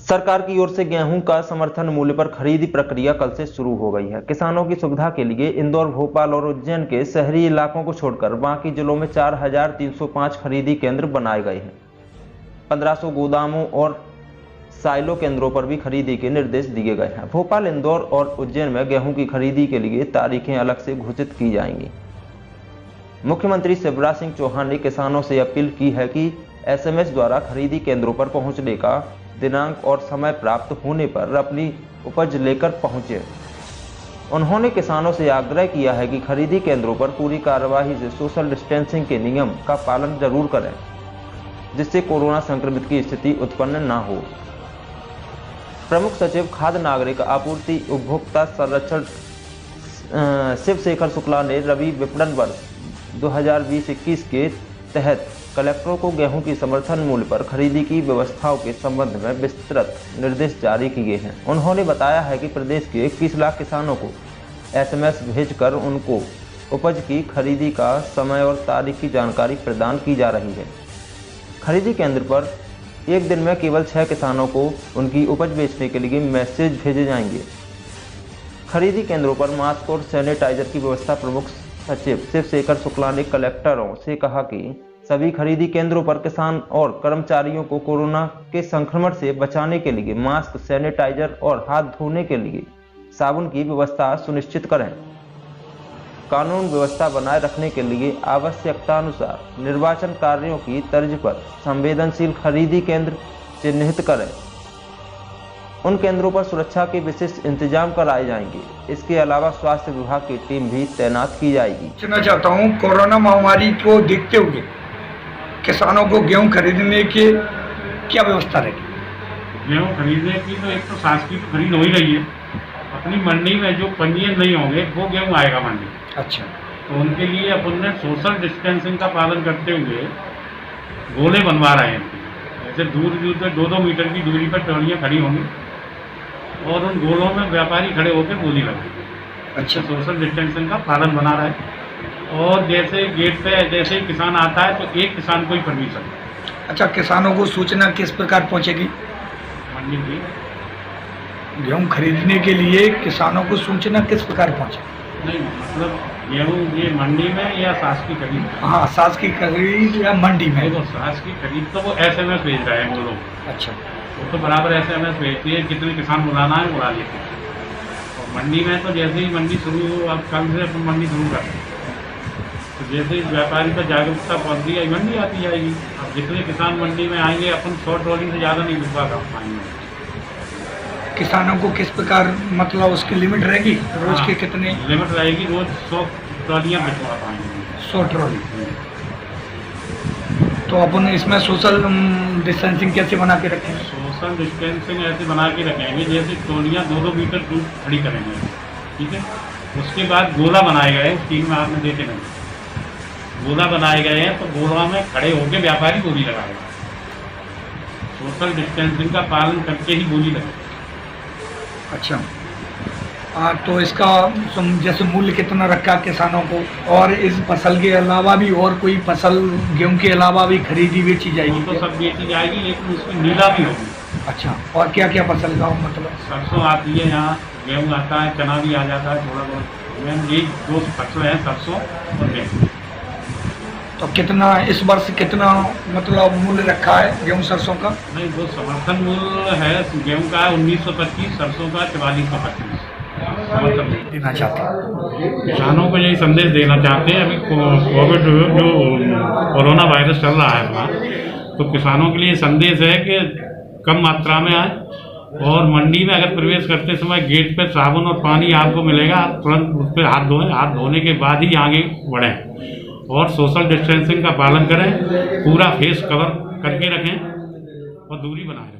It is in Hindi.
सरकार की ओर से गेहूं का समर्थन मूल्य पर खरीदी प्रक्रिया कल से शुरू हो गई है। किसानों की सुविधा के लिए इंदौर, भोपाल और उज्जैन के शहरी इलाकों को छोड़कर बाकी जिलों में 4305 खरीदी केंद्र बनाए गए हैं। 1500 गोदामों और साइलो केंद्रों पर भी खरीदी के निर्देश दिए गए हैं। भोपाल, इंदौर और उज्जैन में गेहूं की खरीदी के लिए तारीखें अलग से घोषित की जाएंगी। मुख्यमंत्री शिवराज सिंह चौहान ने किसानों से अपील की है कि SMS द्वारा खरीदी केंद्रों पर पहुंचने का दिनांक और समय प्राप्त होने पर अपनी उपज लेकर पहुंचे। उन्होंने किसानों से आग्रह किया है कि खरीदी केंद्रों पर पूरी कार्यवाही से सोशल डिस्टेंसिंग के नियम का पालन जरूर करें, जिससे कोरोना संक्रमित की स्थिति उत्पन्न न हो। प्रमुख सचिव खाद्य नागरिक आपूर्ति उपभोक्ता संरक्षण शिवशेखर शुक्ला ने रबी विपणन वर्ष 2020-21 के तहत कलेक्टरों को गेहूं की समर्थन मूल्य पर खरीदी की व्यवस्थाओं के संबंध में विस्तृत निर्देश जारी किए हैं। उन्होंने बताया है कि प्रदेश के 21 लाख किसानों को SMS भेजकर उनको उपज की खरीदी का समय और तारीख की जानकारी प्रदान की जा रही है। खरीदी केंद्र पर एक दिन में केवल 6 किसानों को उनकी उपज बेचने के लिए मैसेज भेजे जाएंगे। खरीदी केंद्रों पर मास्क और सैनिटाइजर की व्यवस्था प्रमुख सचिव शिवशेखर शुक्ला ने कलेक्टरों से कहा कि सभी खरीदी केंद्रों पर किसान और कर्मचारियों को कोरोना के संक्रमण से बचाने के लिए मास्क, सैनिटाइजर और हाथ धोने के लिए साबुन की व्यवस्था सुनिश्चित करें। कानून व्यवस्था बनाए रखने के लिए आवश्यकतानुसार निर्वाचन कार्यों की तर्ज पर संवेदनशील खरीदी केंद्र चिन्हित करें। उन केंद्रों पर सुरक्षा के विशेष इंतजाम कराए जाएंगे। इसके अलावा स्वास्थ्य विभाग की टीम भी तैनात की जाएगी। पूछना चाहता हूँ, कोरोना महामारी को देखते हुए किसानों को गेहूं खरीदने की क्या व्यवस्था रहेगी? गेहूं खरीदने की तो एक तो शासकीय खरीद हो ही रही है। अपनी मंडी में जो पंजीयन नहीं होंगे वो गेहूं आएगा मंडी। अच्छा, तो उनके लिए अपन ने सोशल डिस्टेंसिंग का पालन करते हुए गोले बनवा रहे हैं। जैसे दूर दूर पे 2-2 मीटर की दूरी पर ट्रॉलियाँ खड़ी होंगी और उन गोलों में व्यापारी खड़े होकर बोली लगेगी। अच्छा, सोशल डिस्टेंसिंग का पालन बना रहा है। और जैसे गेट पे जैसे ही किसान आता है तो एक किसान को ही परमिशन। अच्छा, किसानों को सूचना किस प्रकार पहुंचेगी? मंडी की गेहूं खरीदने के लिए किसानों को सूचना किस प्रकार पहुंचेगी? नहीं, मतलब गेहूं ये मंडी में या शासकीय खरीद? हाँ, शासकीय खरीद या मंडी में? तो शासकीय खरीद तो वो SMS भेज रहे हैं वो लोग। अच्छा, वो तो बराबर SMS भेजती है, कितने किसान बुलाना है बुला लेते हैं। और मंडी में तो जैसे ही मंडी शुरू हो, अब कल से अपन मंडी शुरू करते हैं, तो जैसे ही व्यापारी पर जागरूकता पहुँचती है मंडी आती जाएगी। अब जितने किसान मंडी में आएंगे अपन 100 ट्रॉली से ज़्यादा नहीं बिकवा कर पाएंगे। किसानों को किस प्रकार, मतलब उसकी लिमिट रहेगी? रोज के कितने लिमिट रहेगी? रोज 100 ट्रॉलियाँ बिकवा पाएंगे। 100 ट्रॉली। तो अपन इसमें सोशल डिस्टेंसिंग कैसे बना के रखेंगे? सोशल डिस्टेंसिंग ऐसे बना के रखेंगे जैसे ट्रॉलियाँ 2-2 मीटर दूर खड़ी करेंगे, ठीक है। उसके बाद गोला बनाए गए, स्टील में आपने देखे नहीं, गोला बनाए गए हैं, तो गोला में खड़े होकर व्यापारी बोली लगाएगा। सोशल डिस्टेंसिंग का पालन करके ही बोली लगेगी। अच्छा, तो इसका जैसे मूल्य कितना रखा किसानों को, और इस फसल के अलावा भी और कोई फसल गेहूं के अलावा भी खरीदी बेची जाएगी? तो सब बेची जाएगी, लेकिन उसकी नीला भी होगी। अच्छा, और क्या क्या फसल का मतलब? सरसों आती है यहाँ, गेहूँ आता है, चना भी आ जाता है थोड़ा बहुत। ये 2 फसल हैं, सरसों और गेहूँ। तो कितना इस वर्ष कितना मतलब मूल्य रखा है गेहूं सरसों का? नहीं, वो समर्थन मूल्य है गेहूं का 1925, सरसों का 4425 समर्थन देना चाहते हैं। किसानों को यही संदेश देना चाहते हैं, अभी कोविड जो कोरोना वायरस चल रहा है वहाँ, तो किसानों के लिए संदेश है कि कम मात्रा में आए और मंडी में अगर प्रवेश करते समय गेट पे साबुन और पानी आपको मिलेगा, तुरंत उस पर हाथ धोएं। हाथ धोने के बाद ही आगे बढ़ें और सोशल डिस्टेंसिंग का पालन करें, पूरा फेस कवर करके रखें और दूरी बनाए रखें।